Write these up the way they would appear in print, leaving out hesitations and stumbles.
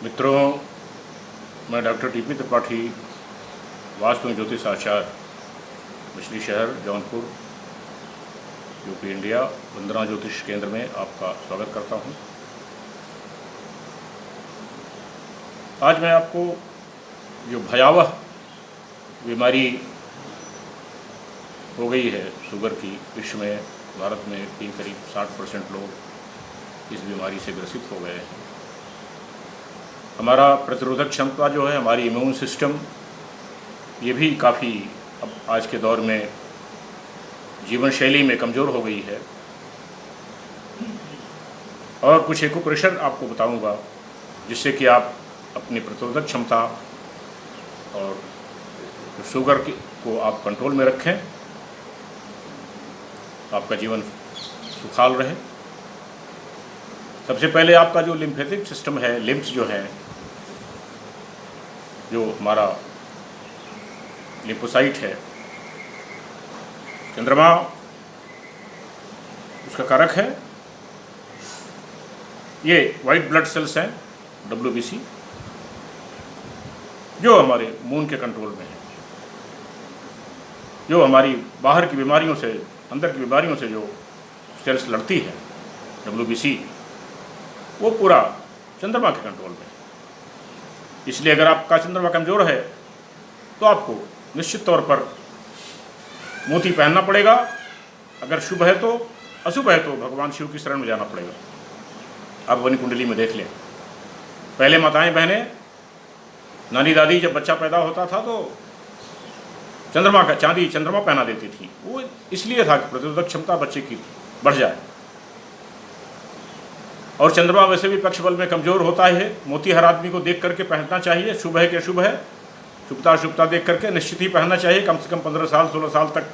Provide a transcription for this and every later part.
मित्रों, मैं doctor TP Tripathi, vastu एवं ज्योतिष आचार्य, मछली शहर जौनपुर, यूपी इंडिया, वंदना ज्योतिष केंद्र में आपका स्वागत करता हूं। आज मैं आपको जो भयावह बीमारी हो गई है शुगर की, विश्व में, भारत में भी करीब 60% लोग इस बीमारी से ग्रसित हो गए हैं। हमारा प्रतिरोधक क्षमता जो है, हमारी इम्यून सिस्टम, ये भी काफ़ी अब आज के दौर में जीवन शैली में कमज़ोर हो गई है। और कुछ एक्यूप्रेशर आपको बताऊंगा जिससे कि आप अपनी प्रतिरोधक क्षमता और शुगर को आप कंट्रोल में रखें, आपका जीवन सुखाल रहे। सबसे पहले आपका जो लिम्फेटिक सिस्टम है, लिम्फ्स जो हैं, जो हमारा लिम्फोसाइट है, चंद्रमा उसका कारक है। ये वाइट ब्लड सेल्स हैं, WBC, जो हमारे मून के कंट्रोल में है, जो हमारी बाहर की बीमारियों से, अंदर की बीमारियों से जो सेल्स लड़ती है, WBC, वो पूरा चंद्रमा के कंट्रोल में है। इसलिए अगर आपका चंद्रमा कमज़ोर है तो आपको निश्चित तौर पर मोती पहनना पड़ेगा। अगर शुभ है तो, अशुभ है तो भगवान शिव की शरण में जाना पड़ेगा। आप अपनी कुंडली में देख लें। पहले माताएं बहनें, नानी दादी जब बच्चा पैदा होता था तो चंद्रमा का चांदी चंद्रमा पहना देती थी। वो इसलिए था कि प्रतिरोधक क्षमता बच्चे की बढ़ जाए। और चंद्रमा वैसे भी पक्ष बल में कमज़ोर होता है। मोती हर आदमी को देख करके पहनना चाहिए। शुभ है कि अशुभ है, शुभता अशुभता देख करके निश्चित ही पहनना चाहिए। कम से कम 15 साल 16 साल तक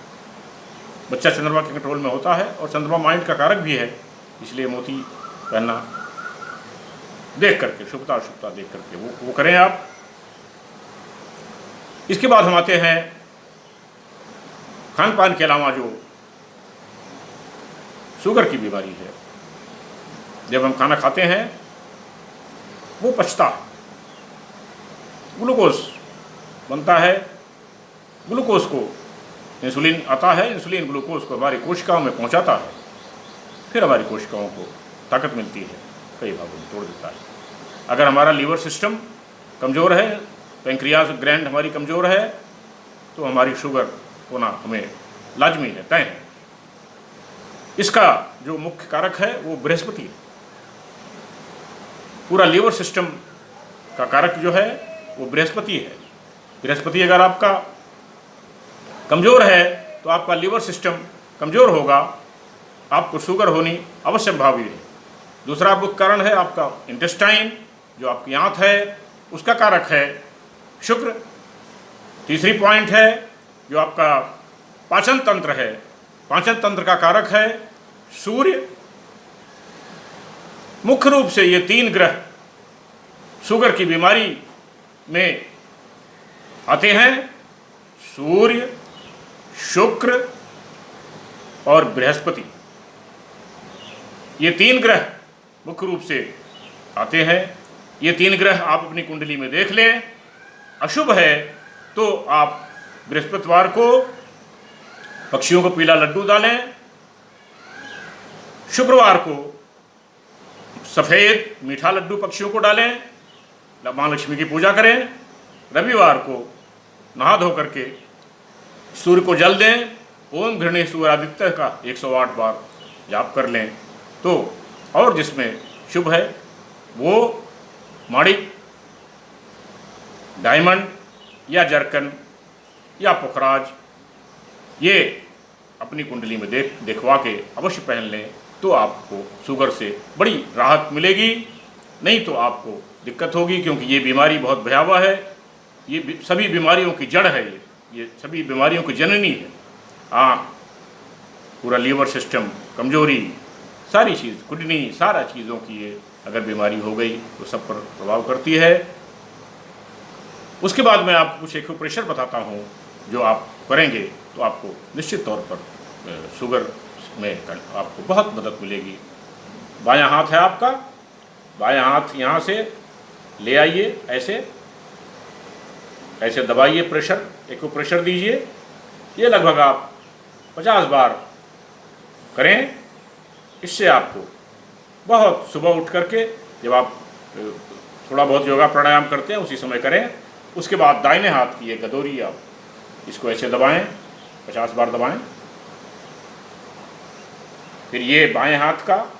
बच्चा चंद्रमा के कंट्रोल में होता है। और चंद्रमा माइंड का कारक भी है, इसलिए मोती पहनना देख करके, शुभता अशुभता देख करके वो करें आप। इसके बाद हम आते हैं खान पान के अलावा जो शुगर की बीमारी है। जब हम खाना खाते हैं वो पचता है, ग्लूकोज बनता है, ग्लूकोज को इंसुलिन आता है, इंसुलिन ग्लूकोज को हमारी कोशिकाओं में पहुंचाता है, फिर हमारी कोशिकाओं को ताकत मिलती है, कई भागों में तोड़ देता है। अगर हमारा लीवर सिस्टम कमज़ोर है, पैंक्रियाज ग्लैंड हमारी कमज़ोर है, तो हमारी शुगर होना हमें लाजमी है, तय है। इसका जो मुख्य कारक है वो बृहस्पति है। पूरा लीवर सिस्टम का कारक जो है वो बृहस्पति है। बृहस्पति अगर आपका कमज़ोर है तो आपका लीवर सिस्टम कमज़ोर होगा, आपको शुगर होनी अवश्य भावी है। दूसरा मुख्य कारण है आपका इंटेस्टाइन, जो आपकी आंत है, उसका कारक है शुक्र। तीसरी पॉइंट है जो आपका पाचन तंत्र है, पाचन तंत्र का कारक है सूर्य। मुख्य रूप से ये 3 ग्रह शुगर की बीमारी में आते हैं, सूर्य, शुक्र और बृहस्पति। ये 3 ग्रह मुख्य रूप से आते हैं। ये 3 ग्रह आप अपनी कुंडली में देख लें। अशुभ है तो आप बृहस्पतिवार को पक्षियों को पीला लड्डू डालें, शुक्रवार को सफ़ेद मीठा लड्डू पक्षियों को डालें, माँ लक्ष्मी की पूजा करें, रविवार को नहा धो करके सूर्य को जल दें, ओम घृणे सूर्यादित्य का 108 बार जाप कर लें। तो और जिसमें शुभ है वो माणिक, डायमंड या जरकन या पुखराज, ये अपनी कुंडली में देखवा के अवश्य पहन लें, तो आपको शुगर से बड़ी राहत मिलेगी। नहीं तो आपको दिक्कत होगी, क्योंकि ये बीमारी बहुत भयावह है। ये सभी बीमारियों की जड़ है, ये सभी बीमारियों की जननी है। आँख, पूरा लीवर सिस्टम कमजोरी, सारी चीज़, किडनी, सारा चीज़ों की ये अगर बीमारी हो गई तो सब पर प्रभाव करती है। उसके बाद मैं आपको कुछ एक्यूप्रेशर बताता हूँ जो आप करेंगे तो आपको निश्चित तौर पर शुगर में आपको बहुत मदद मिलेगी। बायां हाथ है आपका, बायां हाथ यहाँ से ले आइए, ऐसे ऐसे दबाइए, प्रेशर, एक को प्रेशर दीजिए। ये लगभग आप 50 बार करें। इससे आपको बहुत, सुबह उठ करके जब आप थोड़ा बहुत योगा प्राणायाम करते हैं उसी समय करें। उसके बाद दाहिने हाथ की ये गदोरी, आप इसको ऐसे दबाएं, 50 बार दबाएं। फिर ये बाएं हाथ का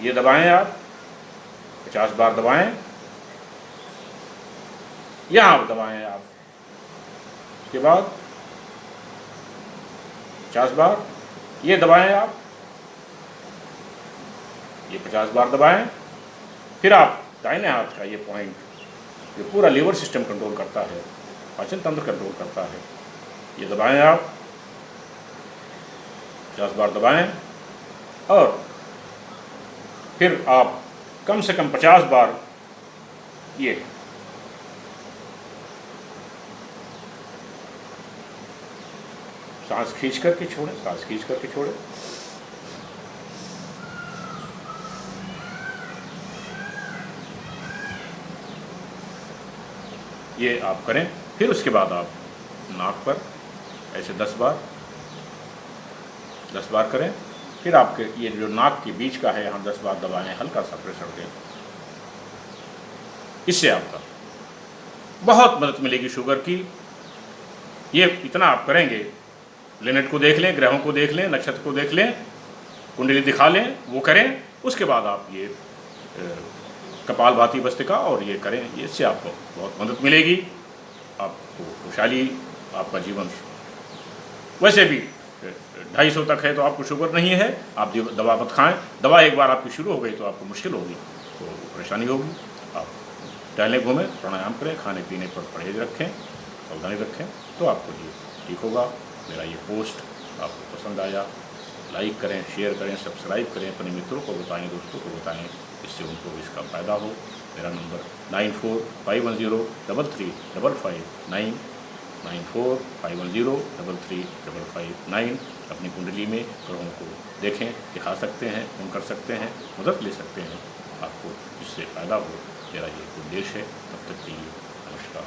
ये दबाएं, आप 50 बार दबाएं। यहाँ दबाएं आप, उसके बाद 50 बार ये दबाएं आप, ये 50 बार दबाएं। फिर आप दाहिने हाथ का ये पॉइंट जो पूरा लीवर सिस्टम कंट्रोल करता है, पाचन तंत्र कंट्रोल करता है, ये दबाएं आप, 50 बार दबाएं। और फिर आप कम से कम 50 बार ये सांस खींच करके छोड़ें, सांस खींच करके छोड़ें। ये आप करें। फिर उसके बाद आप नाक पर ऐसे 10 बार करें। फिर आपके ये जो नाक के बीच का है यहाँ 10 बार दबाएं, हल्का सा प्रेशर दें। इससे आपका बहुत मदद मिलेगी शुगर की। ये इतना आप करेंगे, प्लेनेट को देख लें, ग्रहों को देख लें, नक्षत्र को देख लें, कुंडली दिखा लें, वो करें। उसके बाद आप ये कपालभाति भस्त्रिका और ये करें। ये इससे आपको बहुत मदद मिलेगी, आपको खुशहाली, आपका जीवन। वैसे भी 250 तक है तो आपको शुगर नहीं है, आप दवा मत खाएं। दवा एक बार आपकी शुरू हो गई तो आपको मुश्किल होगी, तो परेशानी होगी। आप टहलें, घूमें, प्राणायाम करें, खाने पीने पर परहेज रखें, सावधानी रखें, तो आपको ये ठीक होगा। मेरा ये पोस्ट आपको पसंद आया, लाइक करें, शेयर करें, सब्सक्राइब करें, अपने मित्रों को बताएं, दोस्तों को बताएं, इससे उनको भी इसका फ़ायदा हो। मेरा नंबर 9451033559, 9451033559। अपनी कुंडली में ग्रहों को देखें, दिखा सकते हैं, फोन कर सकते हैं, मदद ले सकते हैं, आपको इससे फ़ायदा हो। मेरा ये उद्देश्य है। तब तक के लिए नमस्कार।